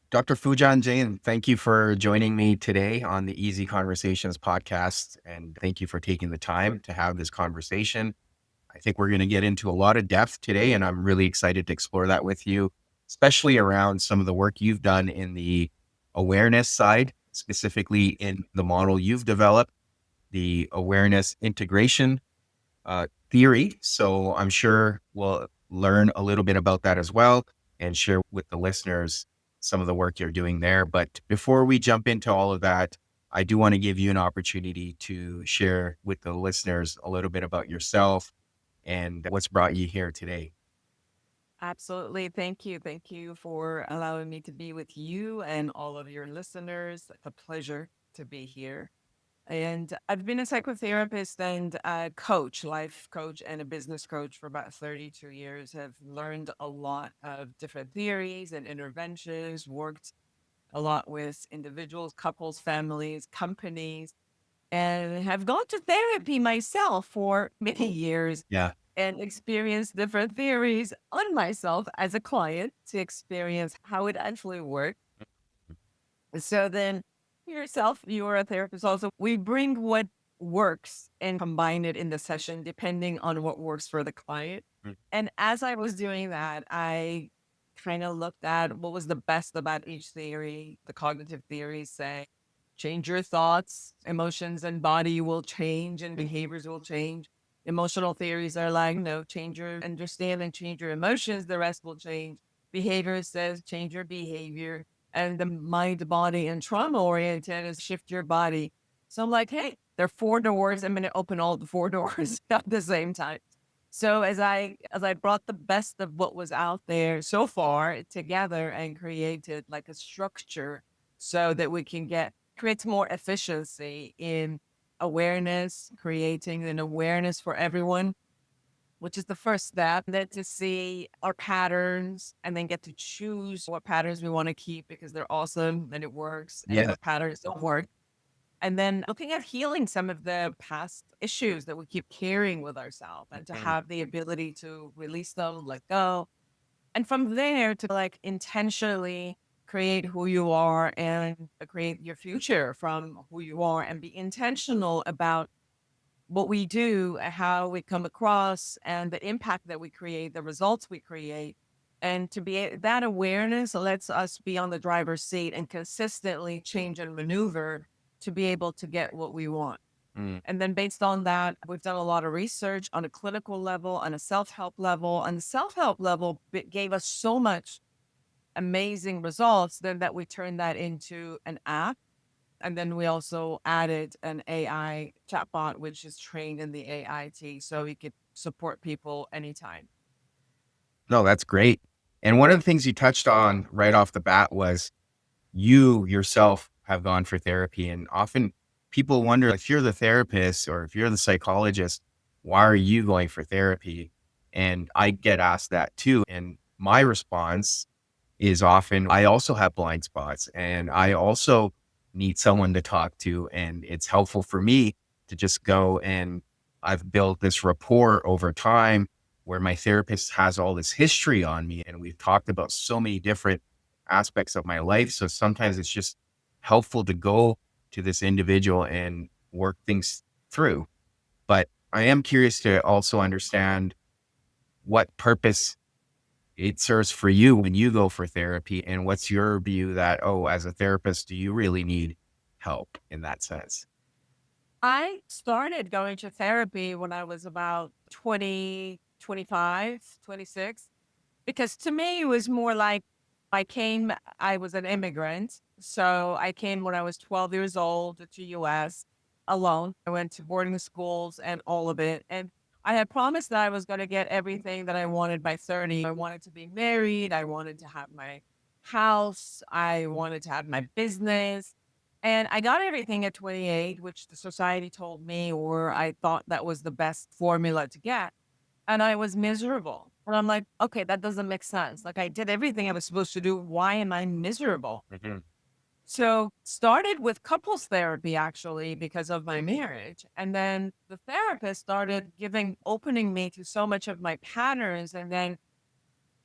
Dr. Foojan Zeine, thank you for joining me today on the Easy Conversations podcast. And thank you for taking the time to have this conversation. I think we're going to get into a lot of depth today, and I'm really excited to explore that with you, especially around some of the work you've done in the awareness side, specifically in the model you've developed, the awareness integration theory. So I'm sure we'll learn a little bit about that as well and share with the listeners some of the work you're doing there. But before we jump into all of that, I do want to give you an opportunity to share with the listeners a little bit about yourself and what's brought you here today. Absolutely. Thank you. Thank you for allowing me to be with you and all of your listeners. It's a pleasure to be here. And I've been a psychotherapist and a coach, life coach, and a business coach for about 32 years. Have learned a lot of different theories and interventions, worked a lot with individuals, couples, families, companies, and have gone to therapy myself for many years Yeah. and experienced different theories on myself as a client to experience how it actually works. So then yourself, you're a therapist also. We bring what works and combine it in the session depending on what works for the client. Mm. And as I was doing that, I kind of looked at what was the best about each theory. The cognitive theories say change your thoughts, emotions, and body will change and behaviors will change. Emotional theories are like, no, change your understanding, change your emotions, the rest will change. Behavior says change your behavior, and the mind, body, and trauma oriented is shift your body. So I'm like, hey, there are four doors. I'm going to open all the four doors at the same time. So as I brought the best of what was out there so far together and created like a structure so that we can create more efficiency in awareness, creating an awareness for everyone, which is the first step. Then to see our patterns and then get to choose what patterns we want to keep because they're awesome and it works, and Yeah. what patterns don't work. And then looking at healing some of the past issues that we keep carrying with ourselves and to Mhm. have the ability to release them, let go. And from there to like intentionally create who you are and create your future from who you are and be intentional about what we do, how we come across, and the impact that we create, the results we create. And that awareness lets us be on the driver's seat and consistently change and maneuver to be able to get what we want. Mm. And then based on that, we've done a lot of research on a clinical level, on a self help level. And the self help level gave us so much amazing results then that we turned that into an app, and then we also added an AI chatbot, which is trained in the AIT, so we could support people anytime. No, that's great. And one of the things you touched on right off the bat was you yourself have gone for therapy. And often people wonder if you're the therapist or if you're the psychologist, why are you going for therapy? And I get asked that too. And my response is often, I also have blind spots and I also need someone to talk to. And it's helpful for me to just go, and I've built this rapport over time where my therapist has all this history on me. And we've talked about so many different aspects of my life. So sometimes it's just helpful to go to this individual and work things through. But I am curious to also understand what purpose it serves for you when you go for therapy, and what's your view that, oh, as a therapist, do you really need help in that sense? I started going to therapy when I was about 20, 25, 26, because to me, it was more like I was an immigrant. So I came when I was 12 years old to US alone. I went to boarding schools and all of it. And I had promised that I was going to get everything that I wanted by 30. I wanted to be married. I wanted to have my house. I wanted to have my business. And I got everything at 28, which the society told me, or I thought that was the best formula to get, and I was miserable. And I'm like, okay, that doesn't make sense. Like I did everything I was supposed to do. Why am I miserable? Mhm. So started with couples therapy actually because of my marriage. And then the therapist started opening me to so much of my patterns and then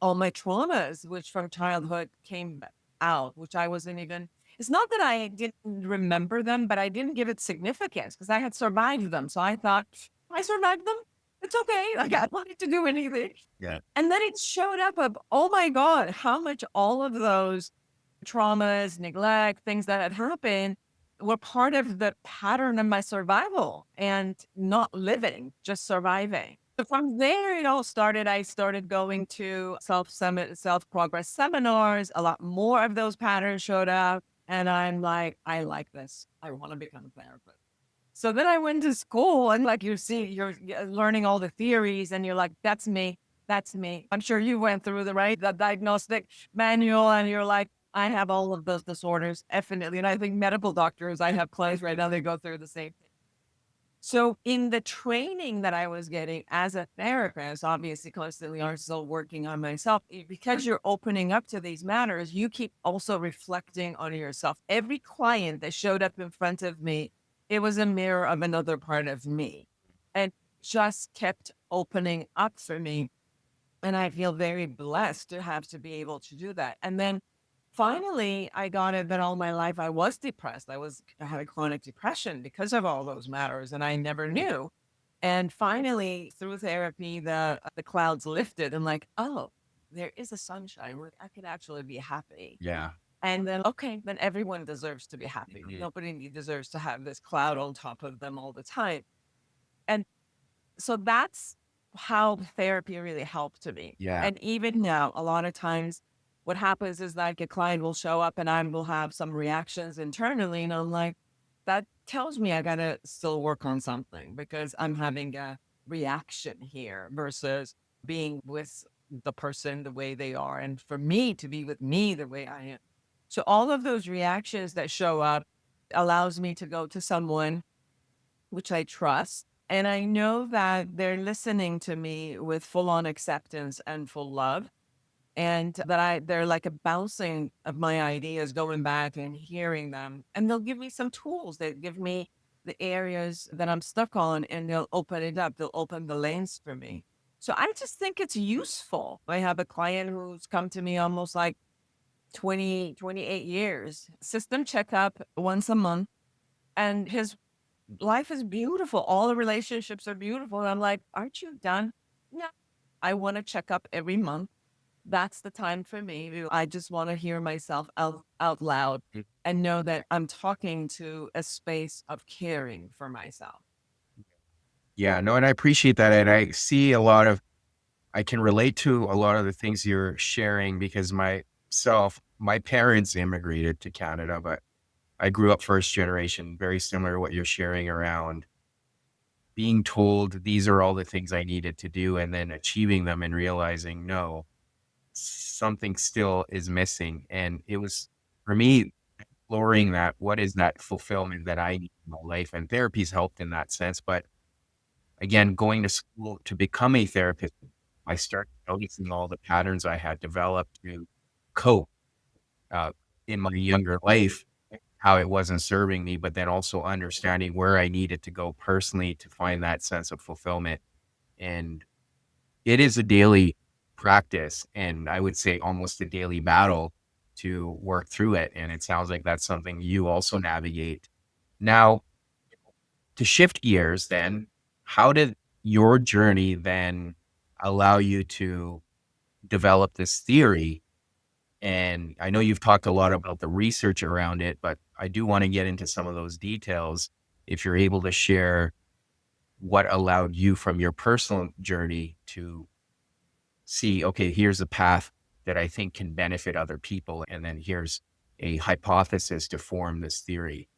all my traumas, which from childhood came out, which I wasn't even, it's not that I didn't remember them, but I didn't give it significance because I had survived them. So I thought, I survived them. It's okay. Like I wanted to do anything. Yeah. And then it showed up of, oh my God, how much all of those traumas, neglect, things that had happened were part of the pattern of my survival and not living, just surviving. So from there, it all started. I started going to self progress seminars. A lot more of those patterns showed up. And I'm like, I like this. I want to become a therapist. So then I went to school and like you see, you're learning all the theories and you're like, that's me. That's me. I'm sure you went through the diagnostic manual and you're like, I have all of those disorders, definitely. And I think medical doctors, I have clients right now, they go through the same thing. So in the training that I was getting as a therapist, obviously constantly are still working on myself, because you're opening up to these matters, you keep also reflecting on yourself. Every client that showed up in front of me, it was a mirror of another part of me and just kept opening up for me. And I feel very blessed to have to be able to do that. And then finally, I got it that all my life I was depressed. I had a chronic depression because of all those matters, and I never knew. And finally, through therapy, the clouds lifted, and like, oh, there is a sunshine where I could actually be happy. Yeah. And then, okay, then everyone deserves to be happy. Mhm. Nobody deserves to have this cloud on top of them all the time. And so that's how therapy really helped to me. Yeah. And even now, a lot of times what happens is like a client will show up and I will have some reactions internally. And I'm like, that tells me I got to still work on something because I'm having a reaction here versus being with the person the way they are. And for me to be with me the way I am. So all of those reactions that show up allows me to go to someone which I trust. And I know that they're listening to me with full on acceptance and full love. And that they're like a bouncing of my ideas, going back and hearing them. And they'll give me some tools. They give me the areas that I'm stuck on and they'll open it up. They'll open the lanes for me. So I just think it's useful. I have a client who's come to me almost like 28 years, system checkup once a month. And his life is beautiful. All the relationships are beautiful. And I'm like, aren't you done? No, I want to check up every month. That's the time for me. I just want to hear myself out loud Mm. and know that I'm talking to a space of caring for myself. Yeah, no, and I appreciate that. And I see a lot of, I can relate to a lot of the things you're sharing because my parents immigrated to Canada, but I grew up first generation, very similar to what you're sharing around being told these are all the things I needed to do and then achieving them and realizing, no, something still is missing. And it was for me, exploring that, what is that fulfillment that I need in my life? And therapy's helped in that sense. But again, going to school to become a therapist, I started noticing all the patterns I had developed to cope uh, in my younger life, how it wasn't serving me, but then also understanding where I needed to go personally to find that sense of fulfillment. And it is a daily practice, and I would say almost a daily battle to work through it. And it sounds like that's something you also navigate. Now, to shift gears, then, how did your journey then allow you to develop this theory? And I know you've talked a lot about the research around it, but I do want to get into some of those details. If you're able to share what allowed you from your personal journey to see, okay, here's a path that I think can benefit other people. And then here's a hypothesis to form this theory.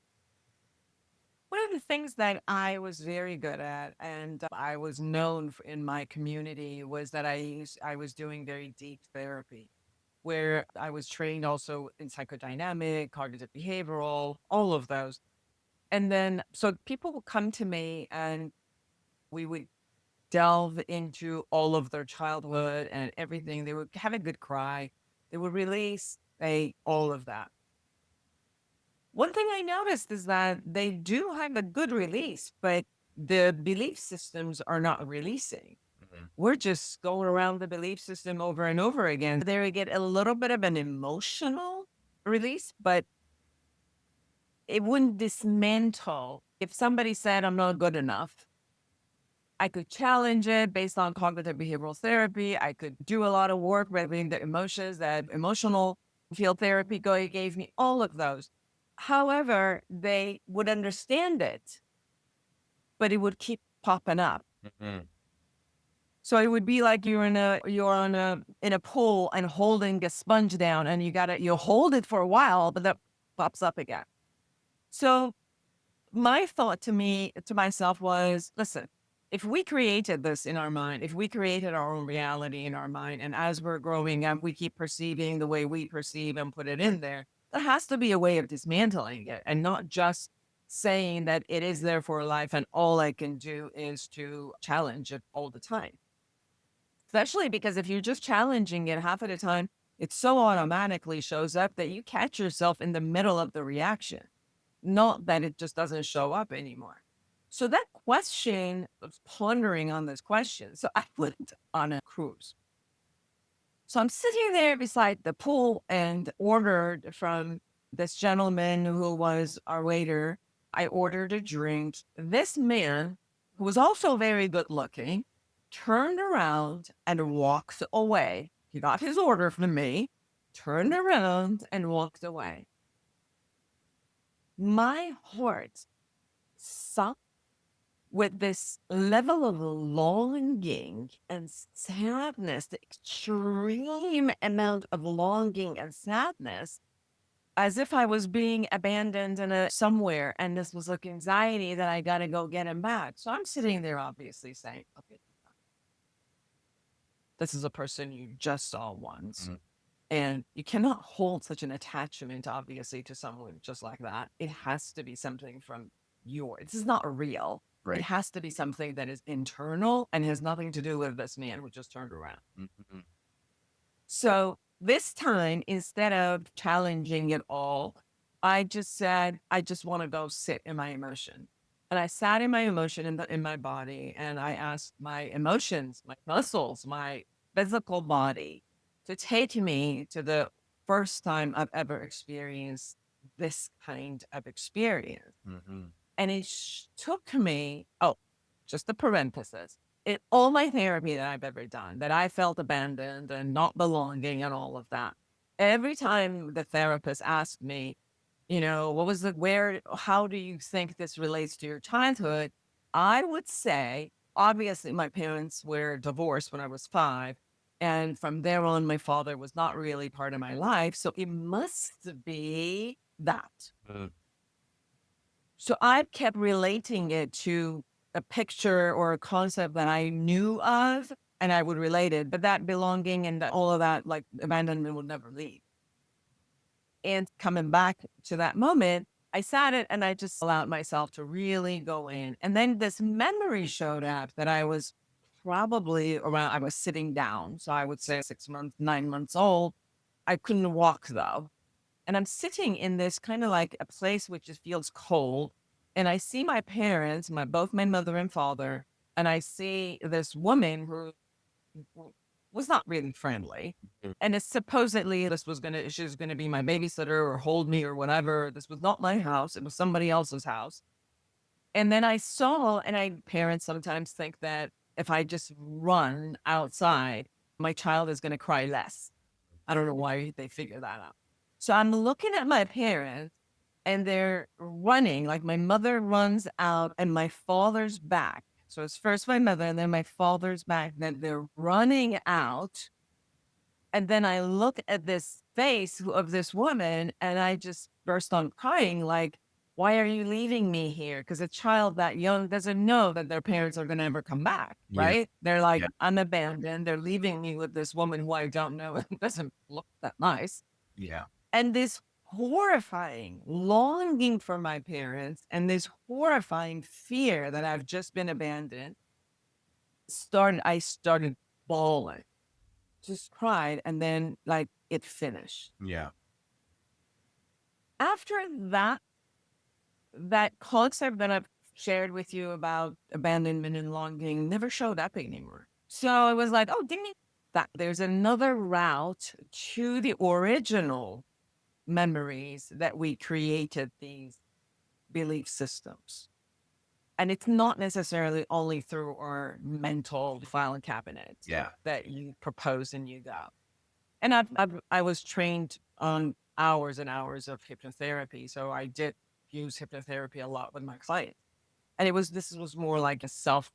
One of the things that I was very good at and I was known in my community was that I was doing very deep therapy where I was trained also in psychodynamic, cognitive behavioral, all of those. And then, so people would come to me and we would delve into all of their childhood and everything. They would have a good cry. They would release all of that. One thing I noticed is that they do have a good release, but the belief systems are not releasing. Mhm. We're just going around the belief system over and over again. There we get a little bit of an emotional. release, but it wouldn't dismantle. If somebody said I'm not good enough, I could challenge it based on cognitive behavioral therapy. I could do a lot of work regulating the emotions, that emotional field therapy gave me, all of those. However, they would understand it, but it would keep popping up. Mhm. So it would be like you're in a pool and holding a sponge down, and you hold it for a while, but that pops up again. So my thought to myself was, listen, if we created this in our mind, if we created our own reality in our mind, and as we're growing up, we keep perceiving the way we perceive and put it in there has to be a way of dismantling it and not just saying that it is there for life and all I can do is to challenge it all the time. Especially because if you're just challenging it half of the time, it so automatically shows up that you catch yourself in the middle of the reaction, not that it just doesn't show up anymore. So that question, I was pondering on this question. So I went on a cruise. So I'm sitting there beside the pool and ordered from this gentleman who was our waiter. I ordered a drink. This man, who was also very good looking, turned around and walked away. He got his order from me, turned around and walked away. My heart sunk with this level of longing and sadness, the extreme amount of longing and sadness, as if I was being abandoned in a somewhere, and this was like anxiety that I got to go get him back. So I'm sitting there, obviously saying, "Okay, this is a person you just saw once." Mhm. And you cannot hold such an attachment, obviously, to someone just like that. It has to be something from this is not real. It Right. has to be something that is internal and has nothing to do with this man who just turned around. Mhm. So this time, instead of challenging it all, I just said, I just want to go sit in my emotion. And I sat in my emotion in my body, and I asked my emotions, my muscles, my physical body to take me to the first time I've ever experienced this kind of experience. Mhm. And it took me, oh, just the parenthesis, in all my therapy that I've ever done, that I felt abandoned and not belonging and all of that. Every time the therapist asked me, what was how do you think this relates to your childhood? I would say, obviously, my parents were divorced when I was 5. And from there on, my father was not really part of my life. So it must be that. Mm. So I kept relating it to a picture or a concept that I knew of, and I would relate it, but that belonging and all of that, like abandonment, would never leave. And coming back to that moment, I sat it and I just allowed myself to really go in. And then this memory showed up that I was I was sitting down. So I would say 6 months, 9 months old. I couldn't walk though. And I'm sitting in this kind of like a place which just feels cold. And I see my parents, both my mother and father, and I see this woman who was not really friendly. Mhm. And it's supposedly she was gonna be my babysitter or hold me or whatever. This was not my house. It was somebody else's house. And then parents sometimes think that if I just run outside, my child is gonna cry less. I don't know why they figure that out. So I'm looking at my parents and they're running, like my mother runs out and my father's back. So it's first my mother and then my father's back. Then they're running out. And then I look at this face of this woman and I just burst on crying, like, why are you leaving me here? Because a child that young doesn't know that their parents are going to ever come back, Yeah. right? They're like, Yeah. I'm abandoned. They're leaving me with this woman who I don't know and doesn't look that nice. Yeah. And this horrifying longing for my parents and this horrifying fear that I've just been abandoned I started bawling, just cried, and then like it finished. Yeah. After that concept that I've shared with you about abandonment and longing never showed up anymore. So it was like, oh, didn't that there's another route to the original memories that we created these belief systems. And it's not necessarily only through our mental filing cabinet Yeah. that you propose and you go. And I was trained on hours and hours of hypnotherapy. So I did use hypnotherapy a lot with my clients. And this was more like a self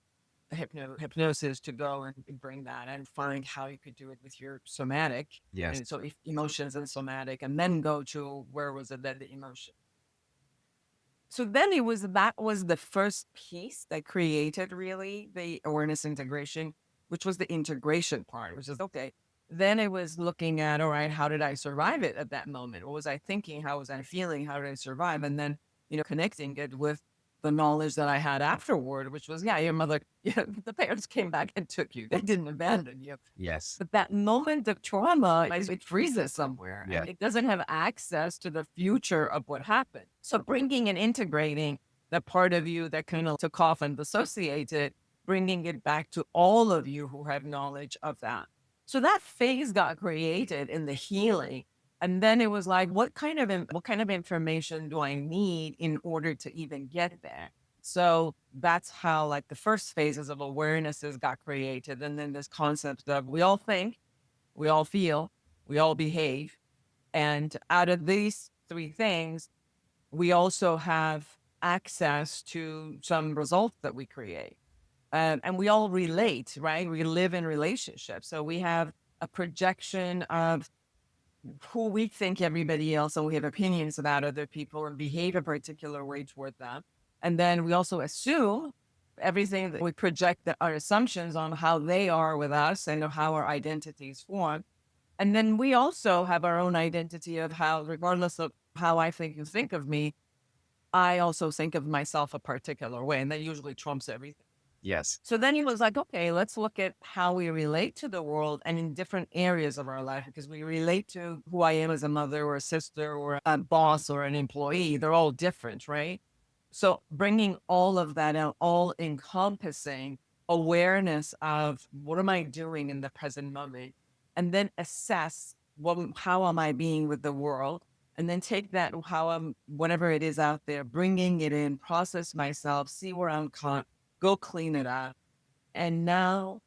hypnosis to go and bring that and find how you could do it with your somatic. Yes. And so if emotions and somatic, and then go to where was it that the emotion. So then that was the first piece that created really the awareness integration, which was the integration part, which is okay. Then it was looking at, all right, how did I survive it at that moment? What was I thinking? How was I feeling? How did I survive? And then, connecting it with the knowledge that I had afterward, which was, yeah, your mother, yeah, the parents came back and took you. They didn't abandon you. Yes. But that moment of trauma, it freezes somewhere Yeah. and it doesn't have access to the future of what happened. So bringing and integrating the part of you that kind of took off and dissociated, bringing it back to all of you who have knowledge of that. So that phase got created in the healing. And then it was like, what kind of information do I need in order to even get there? So that's how like the first phases of awarenesses got created. And then this concept of we all think, we all feel, we all behave. And out of these three things, we also have access to some results that we create. And we all relate, right? We live in relationships. So we have a projection of who we think everybody else, and we have opinions about other people and behave a particular way toward them. And then we also assume everything that we project our assumptions on how they are with us and how our identities form. And then we also have our own identity of how, regardless of how I think you think of me, I also think of myself a particular way. And that usually trumps everything. Yes. So then he was like, okay, let's look at how we relate to the world and in different areas of our life, because we relate to who I am as a mother or a sister or a boss or an employee. They're all different, right? So bringing all of that out, all encompassing awareness of what am I doing in the present moment, and then assess how am I being with the world, and then take that how I'm whatever it is out there, bringing it in, process myself, see where I'm caught, go clean it up, and now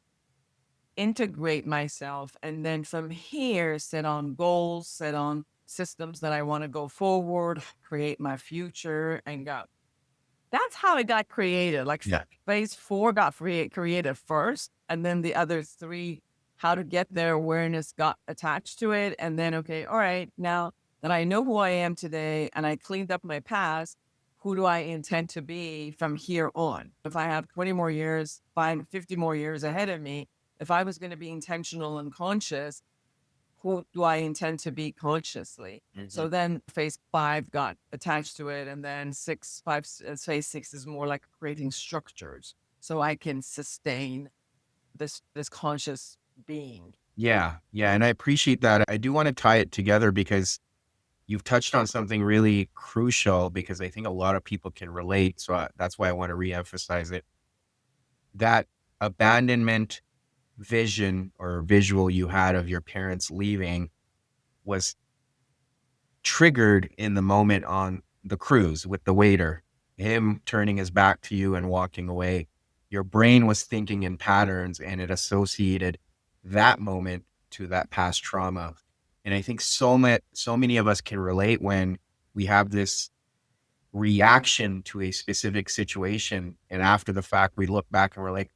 integrate myself. And then from here, set on goals, set on systems that I want to go forward, create my future, and go. That's how it got created. Like Yeah. phase four got created first, and then the other three, how to get their awareness got attached to it. And then, okay, all right, now that I know who I am today and I cleaned up my past, who do I intend to be from here on? If I have 20 more years, 50 more years ahead of me, if I was going to be intentional and conscious, who do I intend to be consciously? Mhm. So then phase five got attached to it. And then phase six is more like creating structures so I can sustain this conscious being. Yeah. Yeah. And I appreciate that. I do want to tie it together because you've touched on something really crucial because I think a lot of people can relate. So that's why I want to reemphasize it. That abandonment vision or visual you had of your parents leaving was triggered in the moment on the cruise with the waiter, him turning his back to you and walking away. Your brain was thinking in patterns and it associated that moment to that past trauma. And I think so many of us can relate when we have this reaction to a specific situation. And after the fact, we look back and we're like,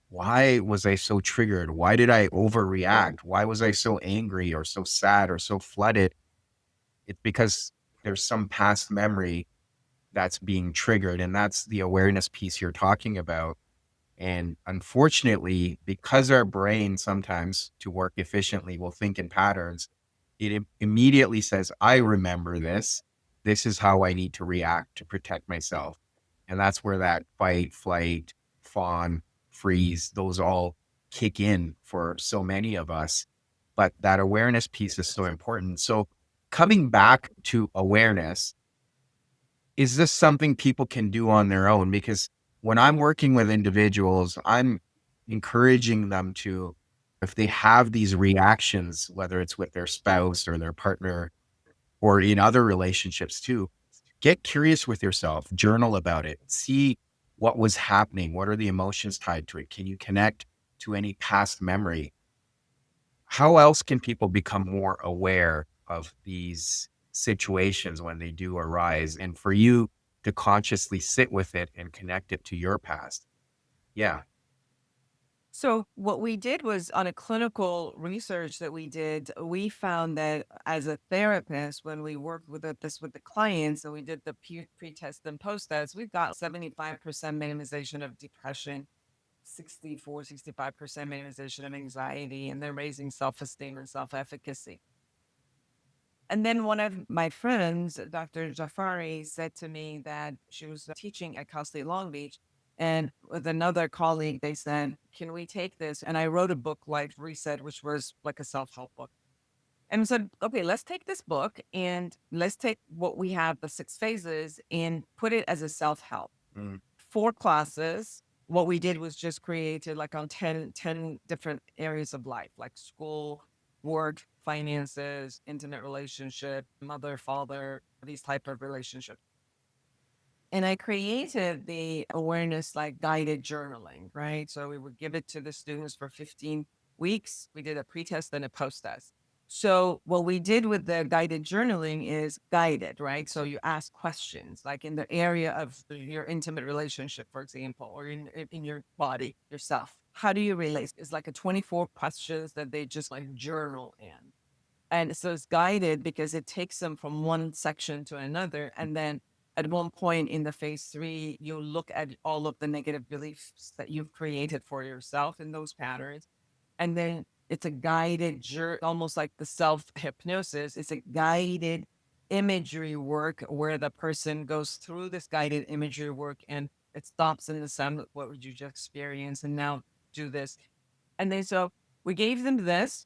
why was I so triggered? Why did I overreact? Why was I so angry or so sad or so flooded? It's because there's some past memory that's being triggered. And that's the awareness piece you're talking about. And unfortunately, because our brain sometimes to work efficiently will think in patterns, immediately says, I remember this. This is how I need to react to protect myself. And that's where that fight, flight, fawn, freeze, those all kick in for so many of us. But that awareness piece is so important. So coming back to awareness, is this something people can do on their own? Because when I'm working with individuals, I'm encouraging them to, if they have these reactions, whether it's with their spouse or their partner or in other relationships too. Get curious with yourself, journal about it, see what was happening. What are the emotions tied to it? Can you connect to any past memory? How else can people become more aware of these situations when they do arise? And for you to consciously sit with it and connect it to your past. Yeah. So what we did was on a clinical research that we did, we found that as a therapist, when we worked with this with the clients, and we did the pre-test and post-test, we got 75% minimization of depression, 65% minimization of anxiety, and then raising self-esteem and self-efficacy. And then one of my friends, Dr. Jafari, said to me that she was teaching at Cal State Long Beach. And with another colleague, they said, can we take this? And I wrote a book like Reset, which was like a self help book. And we said, okay, let's take this book and let's take what we have, the 6 phases, and put it as a self help. Mm, 4 classes. What we did was just created like on 10 different areas of life, like school, work, finances, intimate relationship, mother, father, these type of relationships. And I created the awareness like guided journaling, right? So we would give it to the students for 15 weeks. We did a pre-test and a post-test. So what we did with the guided journaling is guided, right? So you ask questions like in the area of your intimate relationship, for example, or in your body, yourself. How do you relate? It's like a 24 questions that they just like journal in. And so it's guided because it takes them from one section to another. And then at one point in the phase 3, you look at all of the negative beliefs that you've created for yourself in those patterns. And then it's a guided journey, almost like the self hypnosis. It's a guided imagery work where the person goes through this guided imagery work and it stops in the sun. What would you just experience? And now do this. And then so we gave them this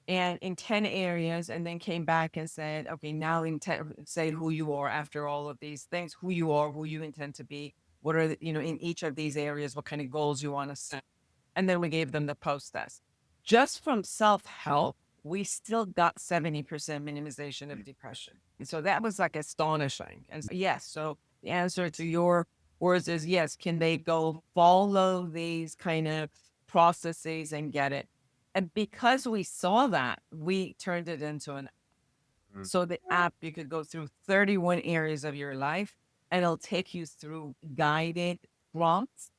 and in 10 areas and then came back and said, okay, now say who you are after all of these things, who you are, who you intend to be, what are the, in each of these areas, what kind of goals you want to set. And then we gave them the post test. Just from self help, we still got 70% minimization of depression. And so that was like astonishing. And yes, so the answer to your words is yes. Can they go follow these kind of processes and get it? And because we saw that, we turned it into an mm, so the app, you could go through 31 areas of your life and it'll take you through guided prompts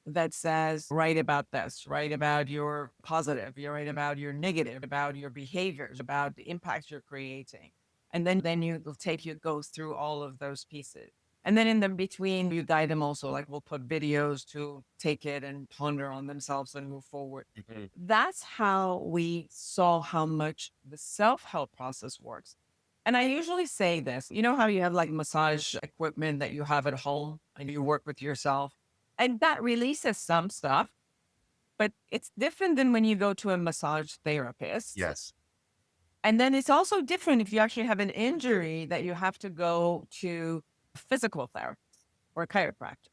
that says, write about this, write about your positive, you write about your negative, about your behaviors, about the impacts you're creating. And then you will take you goes through all of those pieces. And then in the between, you guide them also, like we'll put videos to take it and ponder on themselves and move forward. mhm. That's how we saw how much the self help process works. And I usually say this, you know how you have like massage equipment that you have at home and you work with yourself, and that releases some stuff, but it's different than when you go to a massage therapist. Yes. And then it's also different if you actually have an injury that you have to go to a physical therapist or a chiropractor.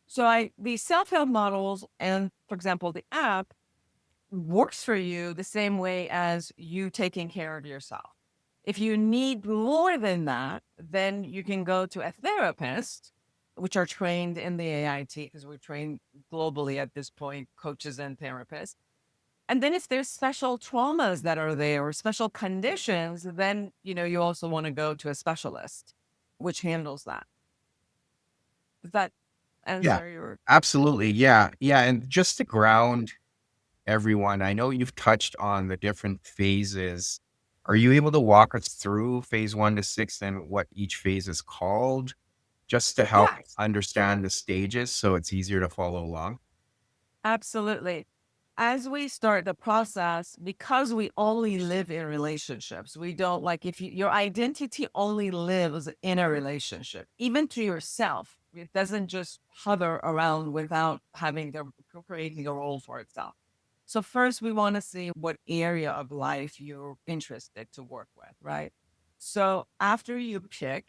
So these self-help models and for example, the app works for you the same way as you taking care of yourself. If you need more than that, then you can go to a therapist, which are trained in the AIT, because we're trained globally at this point, coaches and therapists. And then if there's special traumas that are there or special conditions, then you also want to go to a specialist, which handles that. Does that Yeah. answer your Absolutely. Yeah. Yeah. And just to ground everyone, I know you've touched on the different phases. Are you able to walk us through phase 1 to 6 and what each phase is called, just to help Yes. understand the stages so it's easier to follow along? Absolutely. As we start the process, because we only live in relationships, we don't like if your identity only lives in a relationship, even to yourself. It doesn't just hover around without having the creating a role for itself. So first we want to see what area of life you're interested to work with, right? So after you pick,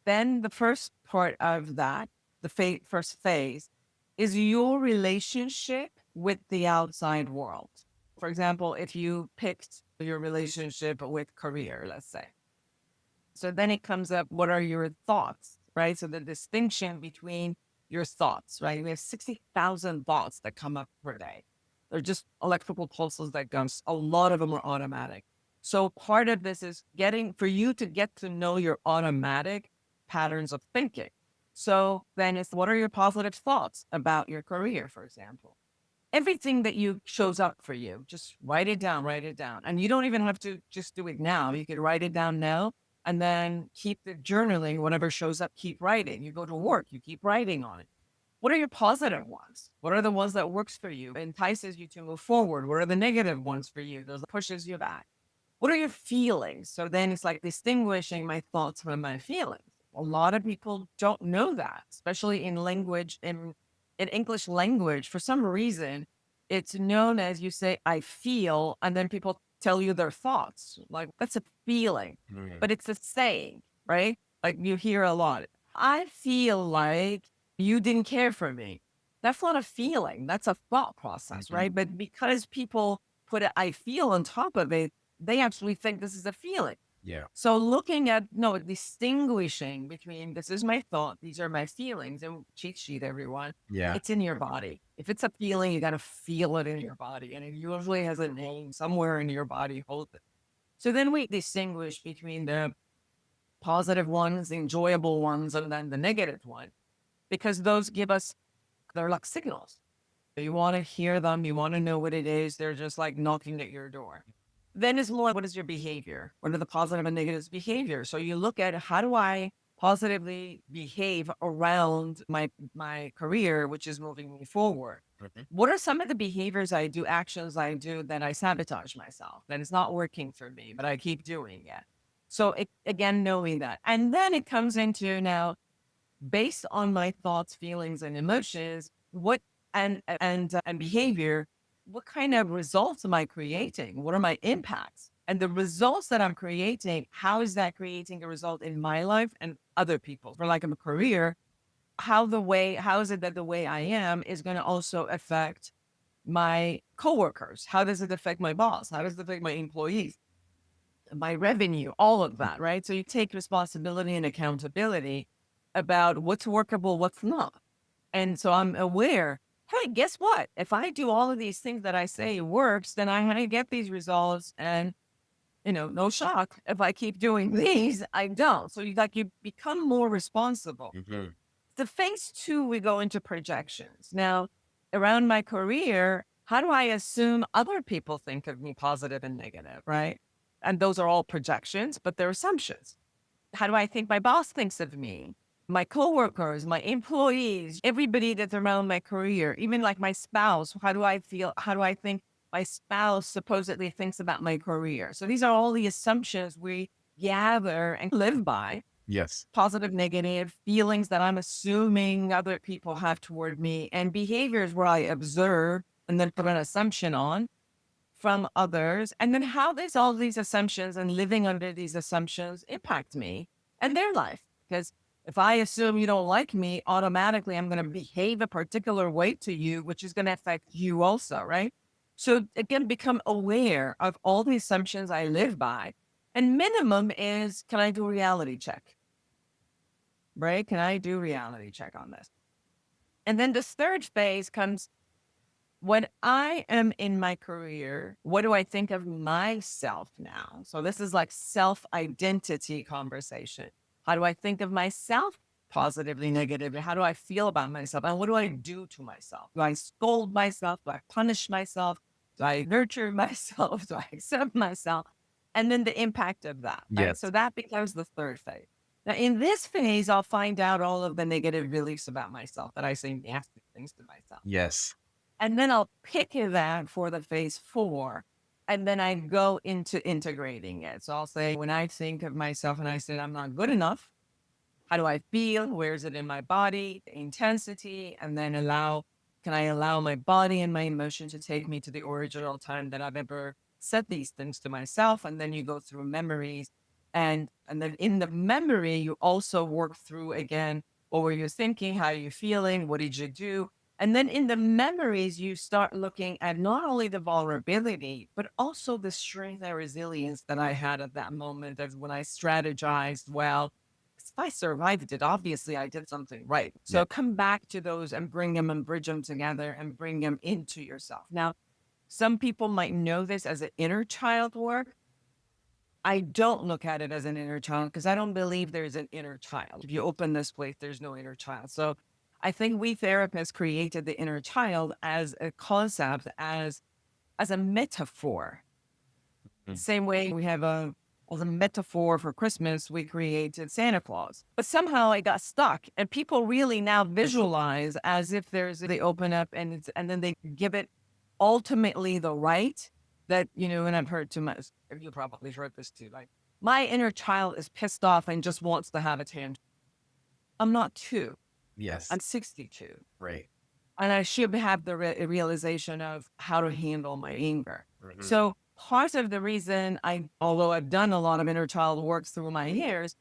then the first part of that, the first phase, is your relationship with the outside world. For example, if you picked your relationship with career, let's say, So then it comes up, what are your thoughts, right? So the distinction between your thoughts, right? We have 60,000 thoughts that come up per day. They're just electrical pulses that comes. A lot of them are automatic. So part of this is getting for you to get to know your automatic patterns of thinking. So then it's, what are your positive thoughts about your career, for example? Everything that you shows up for you, just write it down, write it down. And you don't even have to just do it now. You could write it down now and then keep the journaling, whatever shows up, keep writing. You go to work, you keep writing on it. What are your positive ones? What are the ones that works for you, entices you to move forward? What are the negative ones for you? Those pushes you back. What are your feelings? So then it's like distinguishing my thoughts from my feelings. A lot of people don't know that, especially in language, in English language. For some reason, it's known as you say, I feel, and then people tell you their thoughts. Like that's a feeling, Mm. but it's a saying, right? Like you hear a lot. I feel like you didn't care for me. That's not a feeling. That's a thought process, Mhm. right? But because people put a I feel on top of it, they actually think this is a feeling. Yeah. So looking at no distinguishing between this is my thought, these are my feelings, and cheat sheet, everyone. Yeah. It's in your body. If it's a feeling, you got to feel it in your body, and it usually has a name somewhere in your body. Hold it. So then we distinguish between the positive ones, the enjoyable ones, and then the negative one, because those give us they're like signals. You want to hear them. You want to know what it is. They're just like knocking at your door. Then is more, what is your behavior? What are the positive and negative behavior? So you look at how do I positively behave around my career, which is moving me forward. Mhm. What are some of the behaviors I do, actions I do that I sabotage myself, that is not working for me, but I keep doing it. So again, knowing that. And then it comes into now based on my thoughts, feelings, and emotions, what and behavior, what kind of results am I creating? What are my impacts? And the results that I'm creating, how is that creating a result in my life and other people's? For like a career, how is it that the way I am is going to also affect my coworkers? How does it affect my boss? How does it affect my employees? My revenue, all of that, right? So you take responsibility and accountability about what's workable, what's not. And so I'm aware, hey, guess what? If I do all of these things that I say works, then I get these results. And, no shock. If I keep doing these, I don't. So you become more responsible. Mhm. The phase two, we go into projections. Now, around my career, how do I assume other people think of me positive and negative, right? And those are all projections, but they're assumptions. How do I think my boss thinks of me? My coworkers, my employees, everybody that's around my career, even like my spouse. How do I feel? How do I think my spouse supposedly thinks about my career? So these are all the assumptions we gather and live by, Yes. positive, negative feelings that I'm assuming other people have toward me, and behaviors where I observe and then put an assumption on from others. And then how does all these assumptions and living under these assumptions impact me and their life? Because if I assume you don't like me, automatically I'm going to behave a particular way to you, which is going to affect you also, right? So again, become aware of all the assumptions I live by. And minimum is, can I do a reality check? Right? Can I do reality check on this? And then this third phase comes when I am in my career. What do I think of myself now? So this is like self identity conversation. How do I think of myself positively, negatively? How do I feel about myself? And what do I do to myself? Do I scold myself? Do I punish myself? Do I nurture myself? Do I accept myself? And then the impact of that, right? So Yes. that becomes the third phase. Now, in this phase, I'll find out all of the negative beliefs about myself that I say nasty things to myself. Yes. And then I'll pick that for the phase four. And then I go into integrating it. So I'll say, when I think of myself and I said, I'm not good enough, how do I feel? Where is it in my body? The intensity. And then can I allow my body and my emotion to take me to the original time that I've ever said these things to myself? And then you go through memories. And then in the memory, you also work through again, what were you thinking? How are you feeling? What did you do? And then in the memories, you start looking at not only the vulnerability, but also the strength and resilience that I had at that moment of when I strategized, well, if I survived it, obviously I did something right. Yeah. So come back to those and bring them and bridge them together and bring them into yourself. Now, some people might know this as an inner child work. I don't look at it as an inner child because I don't believe there's an inner child. If you open this place, there's no inner child. So I think we therapists created the inner child as a concept, as a metaphor. Mm. Same way we have as a metaphor for Christmas, we created Santa Claus. But somehow I got stuck, and people really now visualize as if they open up and then they give it ultimately the right that, and I've heard too much. You probably heard this too. Like, my inner child is pissed off and just wants to have a tantrum. I'm not two. Yes. I'm 62. Right. And I should have the realization of how to handle my anger. Mhm. So part of the reason although I've done a lot of inner child work through my years,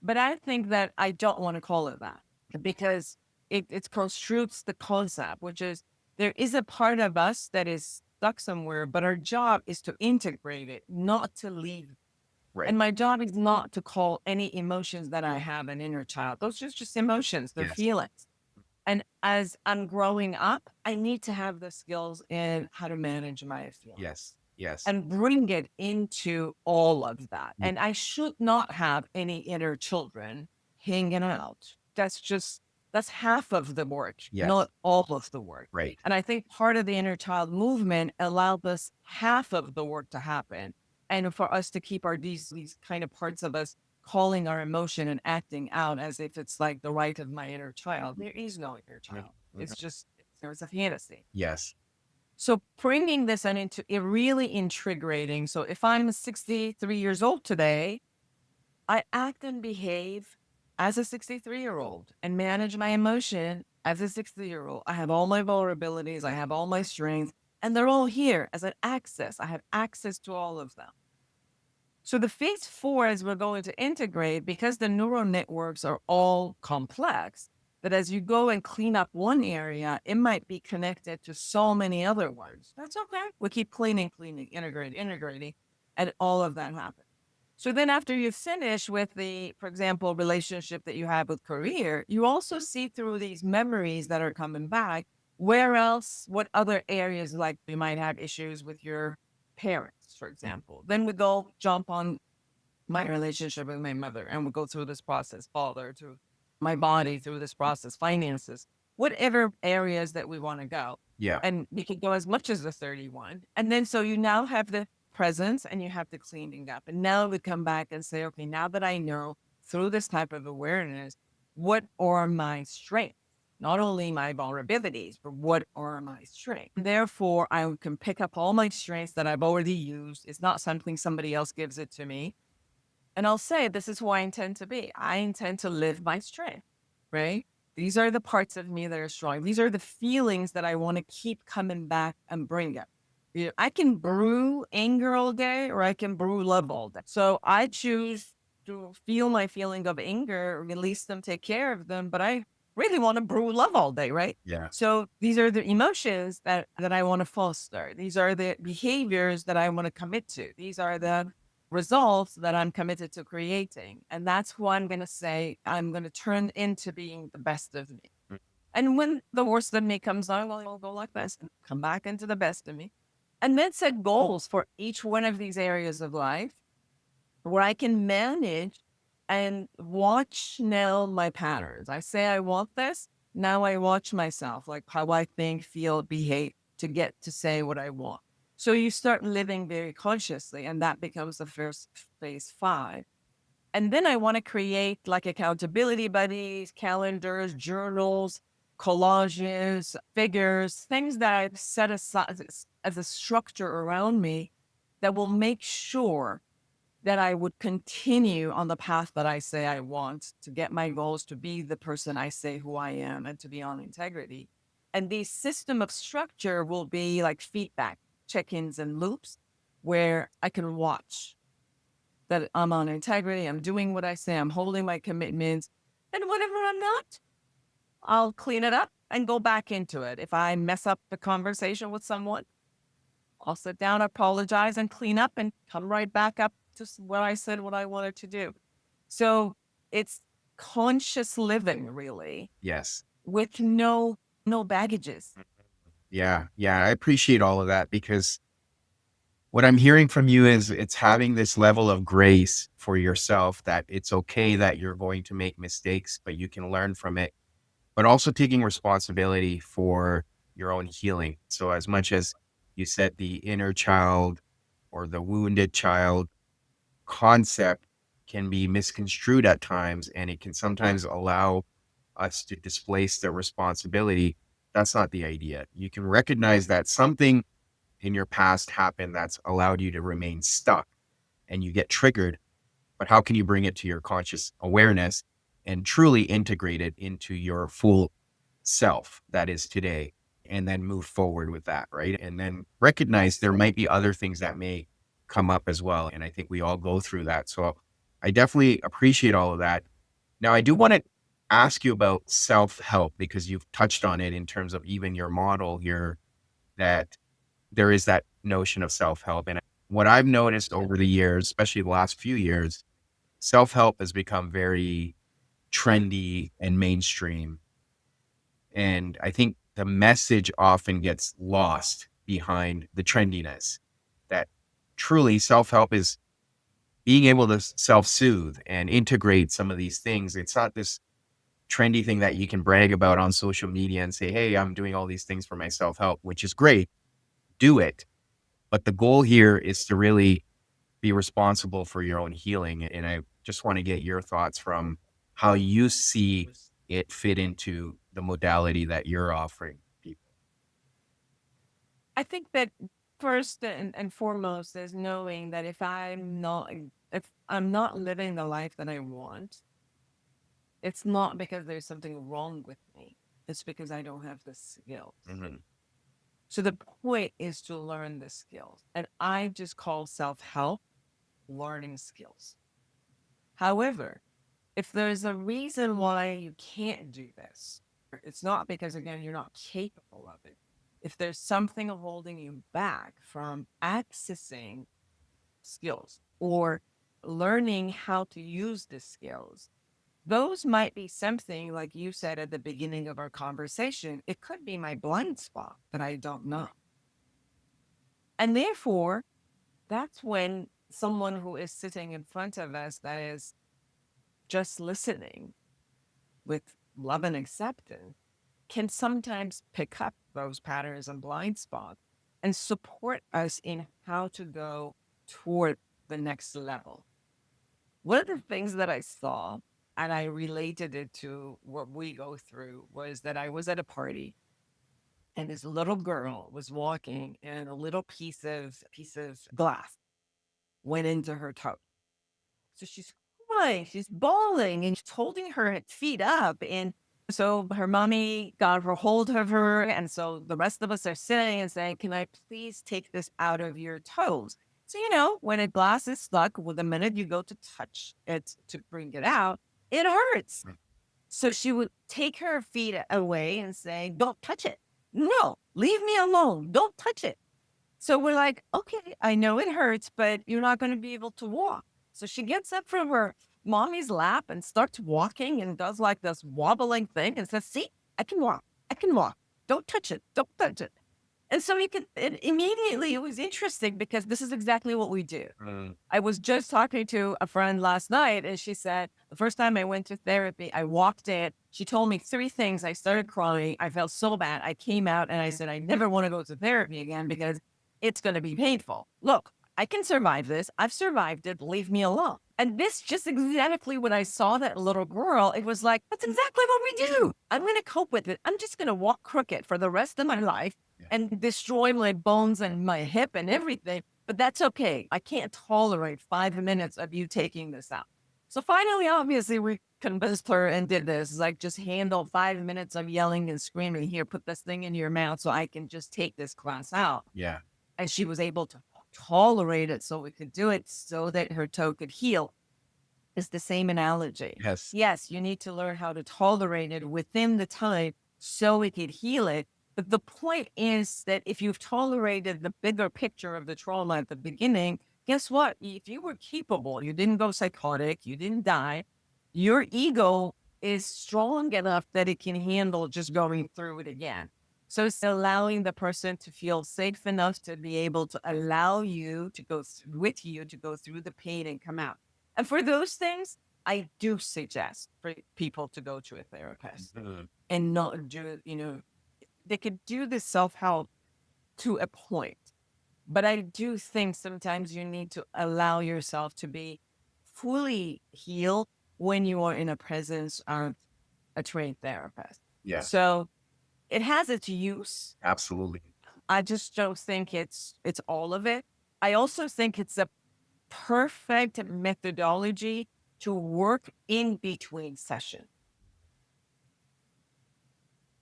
but I think that I don't want to call it that because it construes the concept, which is there is a part of us that is stuck somewhere, but our job is to integrate it, not to leave. Right. And my job is not to call any emotions that I have an inner child. Those are just emotions, they're Yes. feelings. And as I'm growing up, I need to have the skills in how to manage my feelings Yes. Yes. and bring it into all of that. Ye And I should not have any inner children hanging out. That's half of the work, Yes. not all of the work. Right. And I think part of the inner child movement allowed us half of the work to happen. And for us to keep these kind of parts of us calling our emotion and acting out as if it's like the right of my inner child. There is no inner Mhm. child. Mhm. There's a fantasy. Yes. So bringing this on into it really integrating. So if I'm 63 years old today, I act and behave as a 63-year-old and manage my emotion as a 60-year-old. I have all my vulnerabilities, I have all my strengths, and they're all here as an access. I have access to all of them. So the phase four, as we're going to integrate, because the neural networks are all complex, that as you go and clean up one area, it might be connected to so many other ones. That's okay. We keep cleaning, integrating, and all of that happens. So then after you finish with for example, relationship that you have with career, you also see through these memories that are coming back, where else, what other areas like you might have issues with your parents, for example. Then we go jump on my relationship with my mother and we go through this process, father to my body through this process, finances, whatever areas that we want to go. Yeah. And you can go as much as the 31. And then so you now have the presence and you have the cleaning up. And now we come back and say, okay, now that I know through this type of awareness, what are my strengths? Not only my vulnerabilities, but what are my strengths? Therefore, I can pick up all my strengths that I've already used. It's not something somebody else gives it to me. And I'll say, this is who I intend to be. I intend to live my strength, right? These are the parts of me that are strong. These are the feelings that I want to keep coming back and bring up. I can brew anger all day or I can brew love all day. So I choose to feel my feeling of anger, release them, take care of them. But I really want to brew love all day, right? Yeah. So these are the emotions that I want to foster. These are the behaviors that I want to commit to. These are the results that I'm committed to creating. And that's who I'm going to say I'm going to turn into being the best of me. Mm. And when the worst of me comes on, well, I'll go like this and come back into the best of me. And then set goals for each one of these areas of life where I can manage and watch now my patterns. I say I want this. Now I watch myself, like how I think, feel, behave to get to say what I want. So you start living very consciously, and that becomes the first phase five. And then I want to create like accountability buddies, calendars, journals, collages, figures, things that I've set aside as a structure around me that will make sure that I would continue on the path that I say I want to get my goals, to be the person I say who I am, and to be on integrity. And the system of structure will be like feedback, check ins, and loops where I can watch that I'm on integrity, I'm doing what I say, I'm holding my commitments. And whatever I'm not, I'll clean it up and go back into it. If I mess up the conversation with someone, I'll sit down, apologize, and clean up and come right back up to what I said, what I wanted to do. So it's conscious living, really, Yes. with no baggages. Yeah. Yeah. I appreciate all of that because what I'm hearing from you is it's having this level of grace for yourself that it's okay that you're going to make mistakes, but you can learn from it, but also taking responsibility for your own healing. So, as much as you said, the inner child or the wounded child concept can be misconstrued at times, and it can sometimes allow us to displace the responsibility. That's not the idea. You can recognize that something in your past happened that's allowed you to remain stuck and you get triggered, but how can you bring it to your conscious awareness and truly integrate it into your full self that is today, and then move forward with that, right? And then recognize there might be other things that may come up as well. And I think we all go through that. So I definitely appreciate all of that. Now, I do want to ask you about self help because you've touched on it in terms of even your model here, that there is that notion of self help. And what I've noticed over the years, especially the last few years, self help has become very trendy and mainstream. And I think the message often gets lost behind the trendiness, that truly self help is being able to self soothe and integrate some of these things. It's not this trendy thing that you can brag about on social media and say, hey, I'm doing all these things for my self help, which is great. Do it. But the goal here is to really be responsible for your own healing. And I just want to get your thoughts from how you see it fit into the modality that you're offering people. I think that first and foremost is knowing that if I'm not living the life that I want, it's not because there's something wrong with me. It's because I don't have the skills. Mhm. So the point is to learn the skills. And I just call self-help learning skills. However, if there's a reason why you can't do this, it's not because, again, you're not capable of it. If there's something holding you back from accessing skills or learning how to use the skills, those might be something like you said at the beginning of our conversation. It could be my blind spot that I don't know. And therefore, that's when someone who is sitting in front of us that is just listening with love and acceptance can sometimes pick up those patterns and blind spots and support us in how to go toward the next level. One of the things that I saw, and I related it to what we go through, was that I was at a party and this little girl was walking and a little piece of glass went into her toe. So she's crying, she's bawling, and she's holding her feet up. And so her mommy got her hold of her. And so the rest of us are sitting and saying, can I please take this out of your toes? So, when a glass is stuck, well, the minute you go to touch it to bring it out, it hurts. So she would take her feet away and say, don't touch it. No, leave me alone. Don't touch it. So we're like, okay, I know it hurts, but you're not going to be able to walk. So she gets up from her mommy's lap and starts walking and does like this wobbling thing and says, see, I can walk. I can walk. Don't touch it. Don't touch it. And so immediately it was interesting because this is exactly what we do. Mm. I was just talking to a friend last night and she said, the first time I went to therapy, I walked in. She told me three things. I started crying. I felt so bad. I came out and I said, I never want to go to therapy again because it's going to be painful. Look, I can survive this. I've survived it. Leave me alone. And this just exactly when I saw that little girl, it was like, that's exactly what we do. I'm going to cope with it. I'm just going to walk crooked for the rest of my life Yeah. and destroy my bones and my hip and everything. But that's okay. I can't tolerate 5 minutes of you taking this out. So finally, obviously, we convinced her and did this. Like, just handle 5 minutes of yelling and screaming. Here, put this thing in your mouth so I can just take this class out. Yeah. And she was able to tolerate it so we could do it so that her toe could heal. It's the same analogy. Yes. Yes, you need to learn how to tolerate it within the time so we could heal it. But the point is that if you've tolerated the bigger picture of the trauma at the beginning, guess what? If you were capable, you didn't go psychotic, you didn't die, your ego is strong enough that it can handle just going through it again. So it's allowing the person to feel safe enough to be able to allow you to go with you to go through the pain and come out. And for those things, I do suggest for people to go to a therapist Mhm. and not do, they could do the self help to a point. But I do think sometimes you need to allow yourself to be fully healed when you are in a presence of a trained therapist. Yeah, So it has its use. absolutely. I just don't think it's all of it. I also think it's a perfect methodology to work in between sessions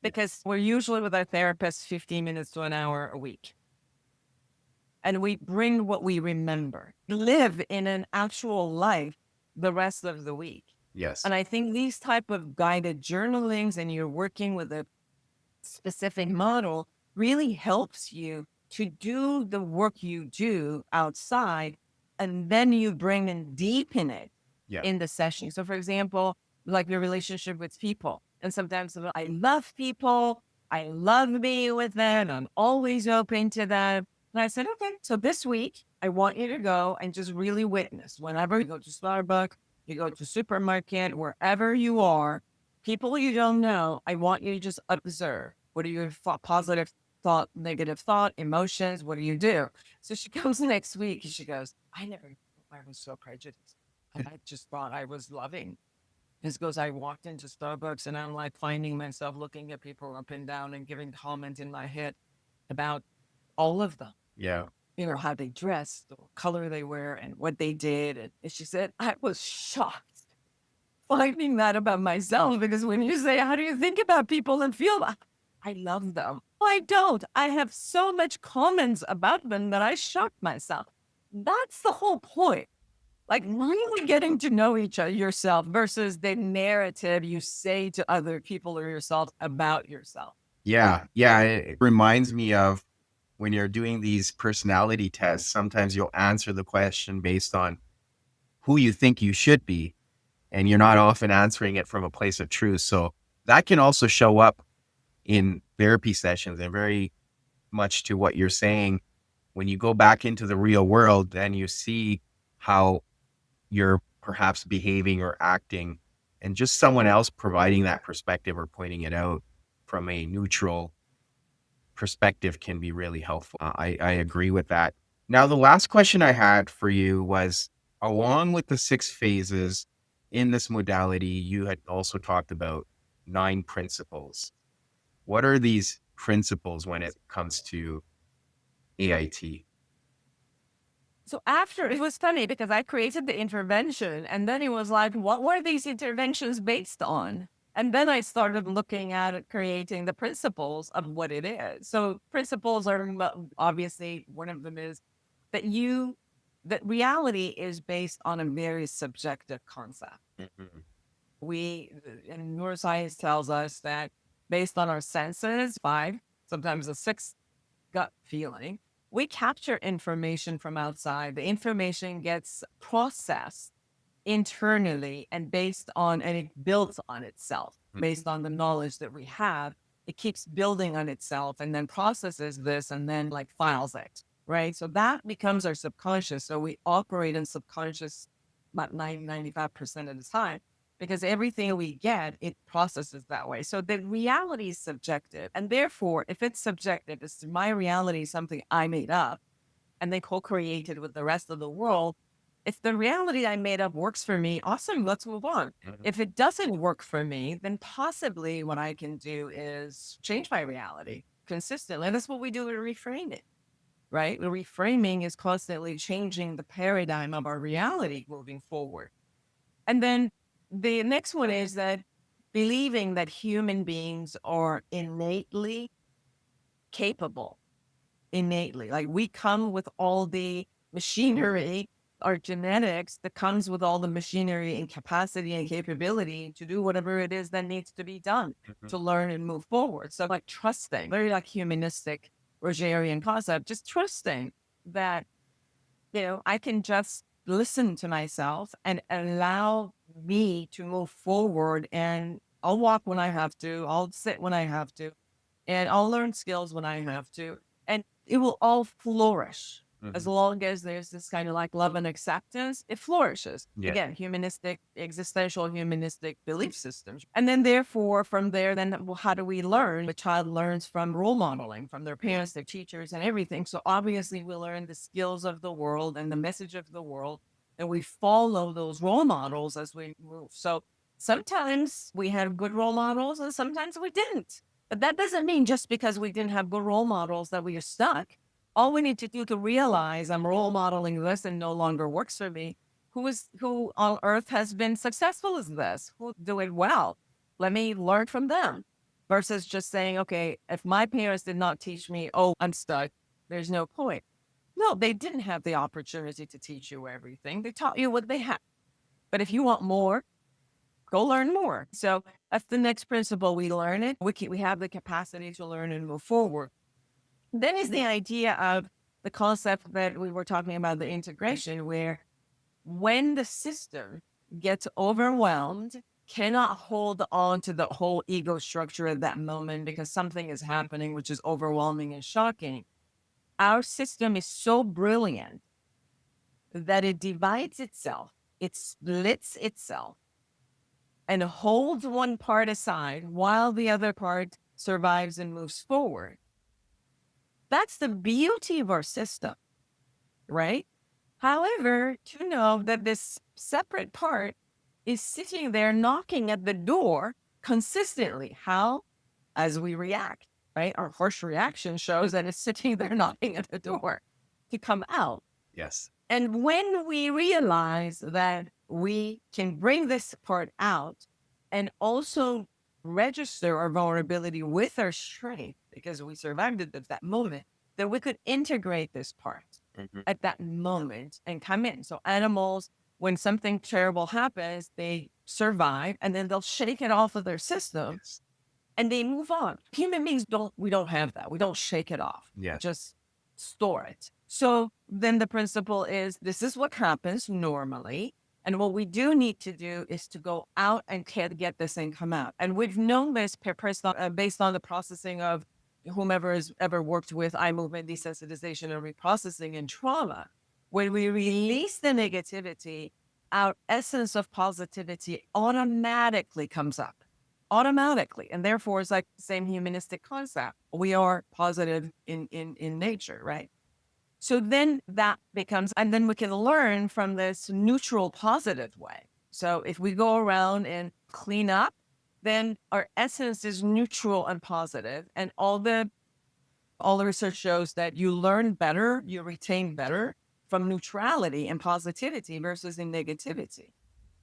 Yeah. because we're usually with our therapist 15 minutes to an hour a week. And we bring what we remember, live in an actual life the rest of the week. Yes. And I think these type of guided journalings and you're working with a specific model really helps you to do the work you do outside and then you bring and deepen it Yeah. in the session. So for example, like your relationship with people. And sometimes I love people. I love being with them. I'm always open to them. And I said, okay, so this week I want you to go and just really witness whenever you go to Starbucks, you go to supermarket, wherever you are, people you don't know, I want you to just observe. What are your positive thought, negative thought, emotions? What do you do? So she comes next week and she goes, I never, I was so prejudiced. I just thought I was loving. This goes, I walked into Starbucks and I'm like finding myself looking at people up and down and giving comment in my head about all of them, Yeah. how they dress, the color they wear, and what they did. And she said, I was shocked finding that about myself because when you say, how do you think about people and feel that? I love them. I don't. I have so much comments about them that I shock myself. That's the whole point. Like really getting to know each other yourself versus the narrative you say to other people or yourself about yourself. Yeah. Yeah. It reminds me of when you're doing these personality tests, sometimes you'll answer the question based on who you think you should be, and you're not often answering it from a place of truth. So that can also show up in therapy sessions, and very much to what you're saying. When you go back into the real world, then you see how you're perhaps behaving or acting, and just someone else providing that perspective or pointing it out from a neutral perspective can be really helpful. I agree with that. Now, the last question I had for you was, along with the 6 phases in this modality, you had also talked about 9 principles. What are these principles when it comes to AIT? So after it was funny because I created the intervention and then it was like, what were these interventions based on? And then I started looking at it, creating the principles of what it is. So principles are obviously one of them is that that reality is based on a very subjective concept. Mhm. We and neuroscience tells us that based on our senses, five, sometimes a sixth gut feeling, we capture information from outside. The information gets processed internally and it builds on itself based on the knowledge that we have. It keeps building on itself and then processes this and then like files it, right? So that becomes our subconscious. So we operate in subconscious about 95% of the time because everything we get, it processes that way. So the reality is subjective. And therefore, if it's subjective, it's my reality, something I made up and then co-created with the rest of the world. If the reality I made up works for me, awesome, let's move on. Mhm. If it doesn't work for me, then possibly what I can do is change my reality consistently. And that's what we do with reframing, right? The reframing is constantly changing the paradigm of our reality moving forward. And then the next one is that believing that human beings are innately capable, innately. Like we come with all the machinery our genetics that comes with all the machinery and capacity and capability to do whatever it is that needs to be done Mhm. to learn and move forward. So like trusting, very like humanistic Rogerian concept, just trusting that, I can just listen to myself and allow me to move forward, and I'll walk when I have to, I'll sit when I have to, and I'll learn skills when I have to. And it will all flourish as Mhm. long as there's this kind of like love and acceptance, it flourishes. Yeah. Again, humanistic, existential humanistic belief systems. And then therefore from there, then well, how do we learn? The child learns from role modeling, from their parents, their teachers, and everything. So obviously we learn the skills of the world and the message of the world, and we follow those role models as we move. So sometimes we had good role models and sometimes we didn't. But that doesn't mean just because we didn't have good role models that we are stuck. All we need to do to realize I'm role modeling this and no longer works for me. Who on earth has been successful as this? Who do it well? Let me learn from them. Versus just saying, okay, if my parents did not teach me, oh, I'm stuck, there's no point. No, they didn't have the opportunity to teach you everything. They taught you what they had. But if you want more, go learn more. So that's the next principle. We learn it. We have the capacity to learn and move forward. Then is the idea of the concept that we were talking about, the integration, where when the system gets overwhelmed, cannot hold on to the whole ego structure at that moment because something is happening which is overwhelming and shocking. Our system is so brilliant that it divides itself, it splits itself, and holds one part aside while the other part survives and moves forward. That's the beauty of our system, right? However, to know that this separate part is sitting there knocking at the door consistently. How? As we react, right? Our harsh reaction shows that it's sitting there knocking at the door to come out. Yes. And when we realize that we can bring this part out and also register our vulnerability with our strength because we survived it at that moment, then we could integrate this part Mhm. at that moment and come in. So animals, when something terrible happens, they survive and then they'll shake it off of their system Yes. and they move on. Human beings we don't have that. We don't shake it off. We Yes. just store it. So then the principle is this is what happens normally. And what we do need to do is to go out and get this thing come out. And we've known this based on the processing of whomever has ever worked with eye movement desensitization and reprocessing and trauma. When we release the negativity, our essence of positivity automatically comes up automatically. And therefore, it's like the same humanistic concept. We are positive in nature, right? So then that becomes, and then we can learn from this neutral positive way. So if we go around and clean up, then our essence is neutral and positive, and all the research shows that you learn better, you retain better from neutrality and positivity versus in negativity.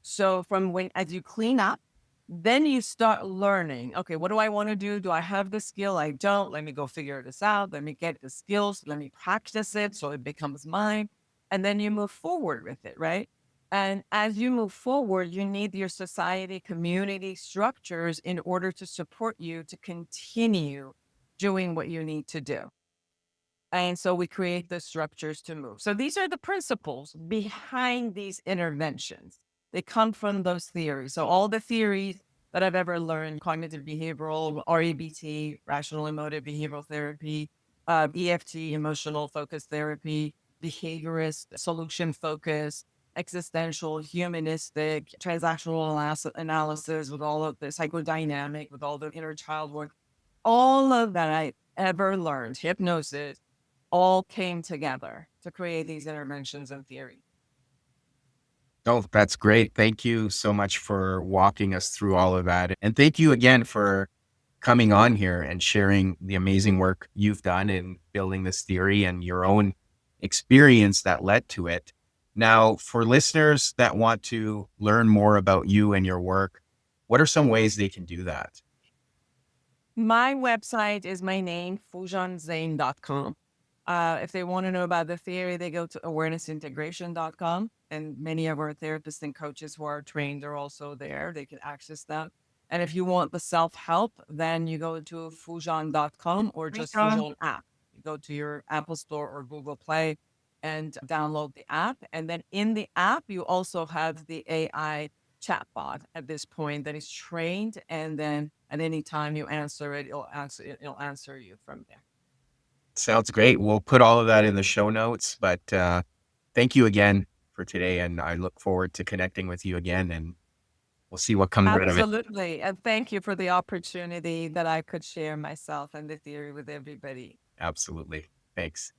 So from when as you clean up, then you start learning, okay, what do I want to do? Do I have the skill? I don't. Let me go figure this out. Let me get the skills. Let me practice it so it becomes mine. And then you move forward with it, right? And as you move forward, you need your society, community structures in order to support you to continue doing what you need to do. And so we create the structures to move. So these are the principles behind these interventions. They come from those theories. So all the theories that I've ever learned, cognitive behavioral, REBT, rational emotive behavioral therapy, EFT, emotional focus therapy, behaviorist, solution focus, existential, humanistic, transactional analysis with all of the psychodynamic, with all the inner child work, all of that I ever learned, hypnosis, all came together to create these interventions in theory. Oh, that's great. Thank you so much for walking us through all of that. And thank you again for coming on here and sharing the amazing work you've done in building this theory and your own experience that led to it. Now, for listeners that want to learn more about you and your work, what are some ways they can do that? My website is my name, FoojanZeine.com. If they want to know about the theory, they go to awarenessintegration.com. And many of our therapists and coaches who are trained are also there. They can access that. And if you want the self help, then you go to Foojan.com or just Foojan app. You go to your Apple Store or Google Play and download the app. And then in the app, you also have the AI chatbot at this point that is trained. And then at any time you answer it, it'll answer you from there. Sounds great. We'll put all of that in the show notes, but thank you again for today. And I look forward to connecting with you again, and we'll see what comes out of it. Absolutely. And thank you for the opportunity that I could share myself and the theory with everybody. Absolutely. Thanks.